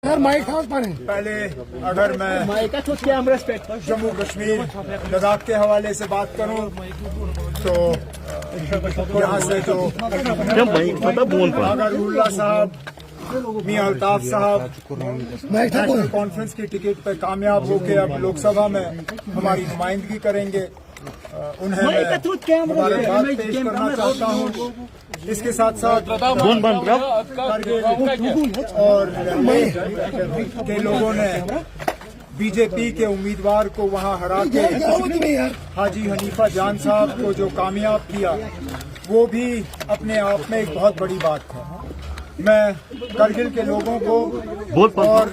पहले अगर मैं जम्मू कश्मीर लद्दाख के हवाले से बात करूं तो यहाँ से जो अगरुल्ला साहब, मियां अल्ताफ साहब नेशनल कॉन्फ्रेंस की टिकट पर कामयाब होकर अब लोकसभा में हमारी नुमाइंदगी करेंगे, उन्हें मुबारकबाद पेश करना चाहता हूँ। इसके साथ साथ और के लोगों ने बीजेपी के उम्मीदवार को वहां हरा के हाजी हनीफा जान साहब को जो कामयाब किया, वो भी अपने आप में एक बहुत बड़ी बात है। मैं करगिल के लोगों को और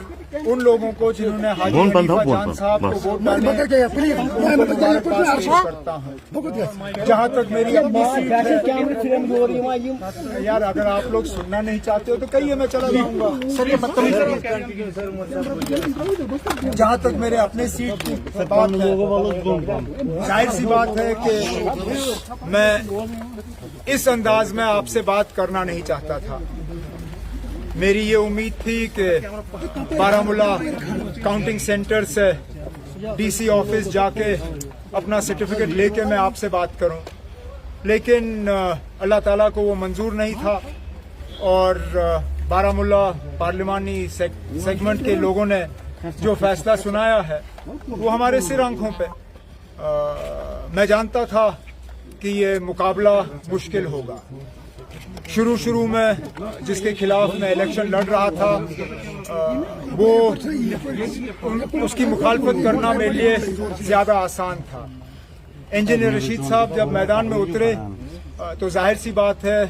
उन लोगों को जिन्होंने हाजी हनीफा जान साहब को वोट डाले करता हूँ। जहाँ तक मेरी अपनी सीट है, यार अगर आप लोग सुनना नहीं चाहते हो तो कहिए, मैं चला जाऊंगा। जहाँ तक मेरे अपने सीट की बात है, जाहिर सी बात है कि मैं इस अंदाज में आपसे बात करना नहीं चाहता था। मेरी ये उम्मीद थी कि बारामूला काउंटिंग सेंटर से डीसी ऑफिस जाके अपना सर्टिफिकेट लेके मैं आपसे बात करूं, लेकिन अल्लाह ताला को वो मंजूर नहीं था और बारामूला पार्लिमानी सेगमेंट के लोगों ने जो फैसला सुनाया है वो हमारे सिर आंखों पे। मैं जानता था कि ये मुकाबला मुश्किल होगा। शुरू में जिसके खिलाफ मैं इलेक्शन लड़ रहा था, वो उसकी मुखालफत करना मेरे लिए ज्यादा आसान था। इंजीनियर रशीद साहब जब मैदान में उतरे तो जाहिर सी बात है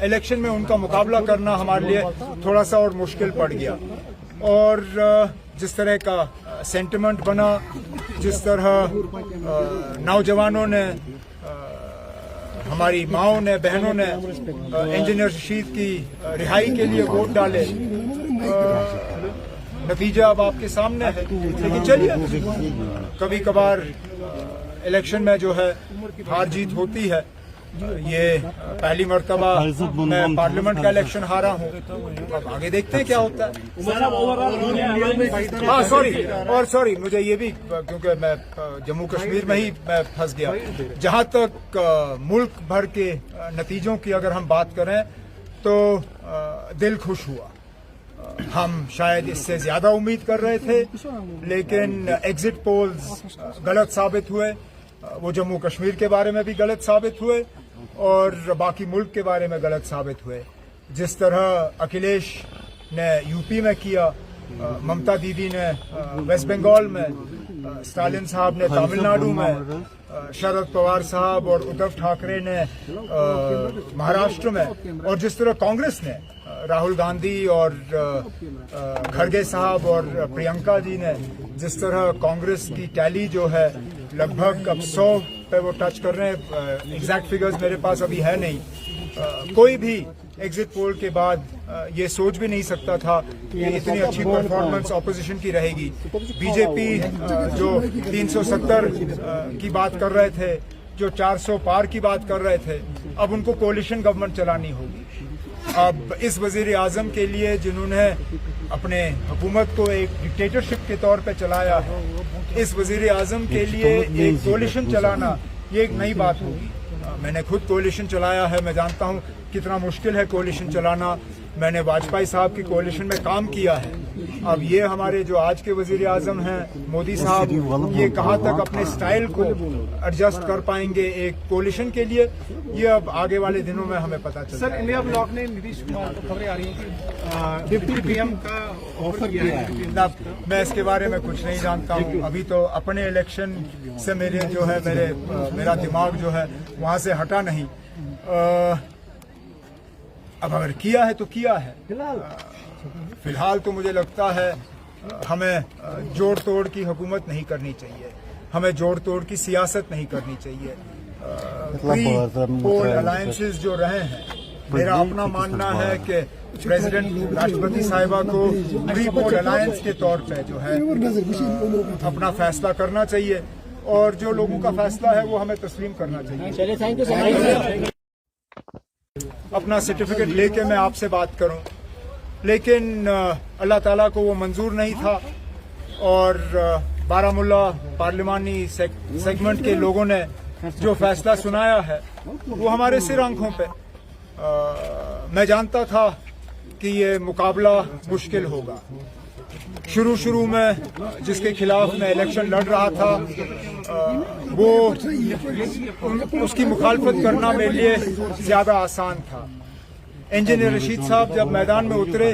इलेक्शन में उनका मुकाबला करना हमारे लिए थोड़ा सा और मुश्किल पड़ गया। और जिस तरह का सेंटिमेंट बना, जिस तरह नौजवानों ने, हमारी माओं ने, बहनों ने इंजीनियर रशीद की रिहाई के लिए वोट डाले, नतीजा अब आपके सामने है। लेकिन चलिए, कभी कभार इलेक्शन में जो है हार जीत होती है। ये पहली मर्तबा मैं पार्लियामेंट का इलेक्शन हारा हूँ, अब आगे देखते हैं क्या होता है। हाँ सॉरी, मुझे ये भी, क्योंकि मैं जम्मू कश्मीर में ही मैं फंस गया। जहाँ तक मुल्क भर के नतीजों की अगर हम बात करें तो दिल खुश हुआ। हम शायद इससे ज्यादा उम्मीद कर रहे थे, लेकिन एग्जिट पोल्स गलत साबित हुए। वो जम्मू कश्मीर के बारे में भी गलत साबित हुए और बाकी मुल्क के बारे में गलत साबित हुए। जिस तरह अखिलेश ने यूपी में किया, ममता दीदी ने वेस्ट बंगाल में, स्टालिन साहब ने तमिलनाडु में, शरद पवार साहब और उद्धव ठाकरे ने महाराष्ट्र में, और जिस तरह कांग्रेस ने राहुल गांधी और खड़गे साहब और प्रियंका जी ने, जिस तरह कांग्रेस की टैली जो है लगभग अब 100 पे वो टच कर रहे हैं। एग्जैक्ट फिगर्स मेरे पास अभी है नहीं। कोई भी एग्जिट पोल के बाद ये सोच भी नहीं सकता था कि इतनी अच्छी परफॉर्मेंस ऑपोजिशन की रहेगी। बीजेपी जो 370 की बात कर रहे थे, जो 400 पार की बात कर रहे थे, अब उनको कोलिशन गवर्नमेंट चलानी होगी। अब इस वजीर आजम के लिए, जिन्होंने अपने हुकूमत को एक डिक्टेटरशिप के तौर पे चलाया है, इस वजीर आजम के लिए एक कोलिशन चलाना ये एक नई बात होगी। मैंने खुद कोलिशन चलाया है, मैं जानता हूँ कितना मुश्किल है कोलिशन चलाना। मैंने वाजपेयी साहब की कोलिशन में काम किया है। अब ये हमारे जो आज के वजीर आजम हैं मोदी साहब, ये कहाँ तक अपने स्टाइल को एडजस्ट कर पाएंगे एक कोलिशन के लिए, ये अब आगे वाले दिनों में हमें पता चलेगा। सर, इंडिया ब्लॉक ने नीतीश कुमार को खबरें आ रही हैं कि डिप्टी पीएम का ऑफर किया है। मैं इसके बारे में कुछ नहीं जानता हूँ। अभी तो अपने इलेक्शन से मेरा दिमाग जो है वहाँ से हटा नहीं। अब अगर किया है तो किया है। फिलहाल तो मुझे लगता है हमें जोड़ तोड़ की हुकूमत नहीं करनी चाहिए, हमें जोड़ तोड़ की सियासत नहीं करनी चाहिए। प्री पोल अलायंसेस जो रहे हैं, मेरा अपना मानना है कि प्रेसिडेंट राष्ट्रपति साहिबा को प्री पोल अलायंस के तौर पे जो है अपना फैसला करना चाहिए, और जो लोगों का फैसला है वो हमें तस्लीम करना चाहिए। Thank you. अपना सर्टिफिकेट लेके मैं आपसे बात करूं, लेकिन अल्लाह ताला को वो मंजूर नहीं था और बारामुल्ला पार्लिमानी सेगमेंट के लोगों ने जो फैसला सुनाया है वो हमारे सिर आंखों पे। मैं जानता था कि ये मुकाबला मुश्किल होगा। शुरू में जिसके खिलाफ मैं इलेक्शन लड़ रहा था वो उसकी मुखालफत करना मेरे लिए ज्यादा आसान था। इंजीनियर रशीद साहब जब मैदान में उतरे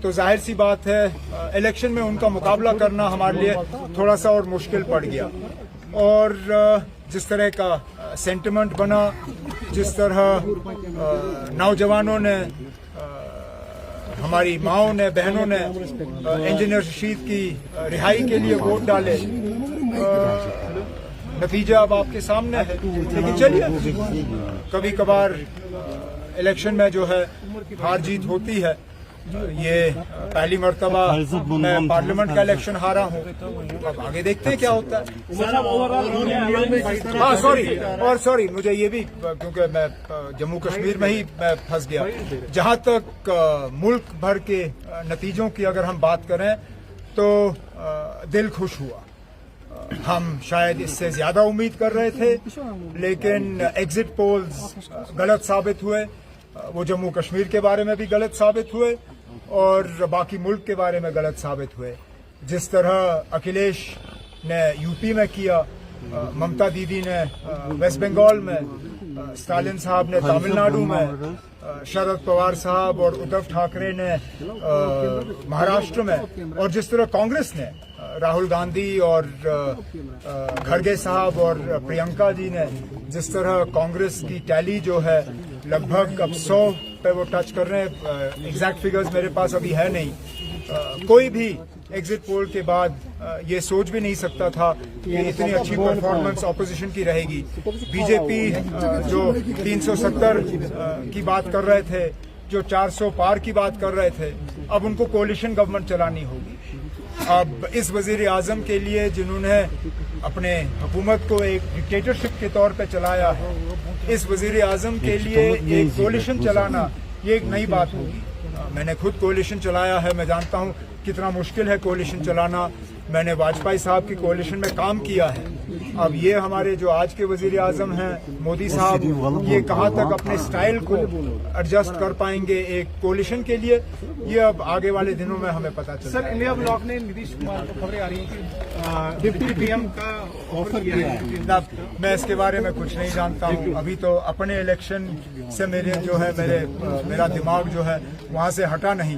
तो जाहिर सी बात है इलेक्शन में उनका मुकाबला करना हमारे लिए थोड़ा सा और मुश्किल पड़ गया। और जिस तरह का सेंटिमेंट बना, जिस तरह नौजवानों ने, हमारी माओं ने, बहनों ने इंजीनियर रशीद की रिहाई के लिए वोट डाले, नतीजा अब आपके सामने है। लेकिन चलिए, कभी कभार इलेक्शन में जो है हार जीत होती है। ये पहली मर्तबा मैं पार्लियामेंट का इलेक्शन हारा हूँ, अब आगे देखते हैं क्या होता है। हाँ सॉरी, मुझे ये भी, क्योंकि मैं जम्मू कश्मीर में ही मैं फंस गया। जहाँ तक मुल्क भर के नतीजों की अगर हम बात करें तो दिल खुश हुआ। हम शायद इससे ज्यादा उम्मीद कर रहे थे, लेकिन एग्जिट पोल्स गलत साबित हुए। वो जम्मू कश्मीर के बारे में भी गलत साबित हुए और बाकी मुल्क के बारे में गलत साबित हुए। जिस तरह अखिलेश ने यूपी में किया, ममता दीदी ने वेस्ट बंगाल में, स्टालिन साहब ने तमिलनाडु में, शरद पवार साहब और उद्धव ठाकरे ने महाराष्ट्र में, और जिस तरह कांग्रेस ने राहुल गांधी और खड़गे साहब और प्रियंका जी ने, जिस तरह कांग्रेस की टैली जो है लगभग अब 100 पे वो टच कर रहे हैं। एग्जैक्ट फिगर्स मेरे पास अभी है नहीं। कोई भी एग्जिट पोल के बाद ये सोच भी नहीं सकता था कि इतनी अच्छी परफॉर्मेंस ऑपोजिशन की रहेगी। बीजेपी जो 370 की बात कर रहे थे, जो 400 पार की बात कर रहे थे, अब उनको कोलिशन गवर्नमेंट चलानी होगी। अब इस वजीर आजम के लिए, जिन्होंने अपने हुकूमत को एक डिक्टेटरशिप के तौर पे चलाया है, इस वजीर आजम के लिए एक कोलिशन चलाना ये एक नई बात होगी। मैंने खुद कोलिशन चलाया है, मैं जानता हूँ कितना मुश्किल है कोलिशन चलाना। मैंने वाजपेयी साहब की कोलिशन में काम किया है। अब ये हमारे जो आज के वजीर आजम हैं मोदी साहब, ये कहाँ तक अपने स्टाइल को एडजस्ट कर पाएंगे एक कोलिशन के लिए, ये अब आगे वाले दिनों में हमें पता चलेगा। सर, इंडिया ब्लॉक ने नीतीश कुमार को खबरें आ रही हैं कि डिप्टी पीएम का ऑफर किया है। मैं इसके बारे में कुछ नहीं जानता हूँ। अभी तो अपने इलेक्शन से मेरा दिमाग जो है वहाँ से हटा नहीं।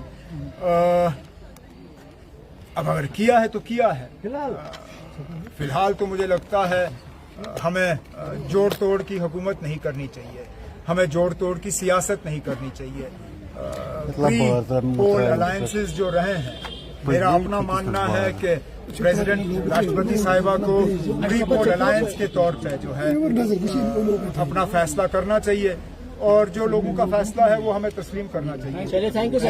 अब अगर किया है तो किया है। फिलहाल तो मुझे लगता है हमें जोड़ तोड़ की हुकूमत नहीं करनी चाहिए, हमें जोड़ तोड़ की सियासत नहीं करनी चाहिए। प्री पोल अलायंसेस जो रहे हैं, मेरा अपना मानना है कि प्रेसिडेंट राष्ट्रपति साहिबा को प्री पोल अलायंस के तौर पे जो है अपना फैसला करना चाहिए, और जो लोगों का फैसला है वो हमें तस्लीम करना चाहिए। चलिए, थैंक यू सर।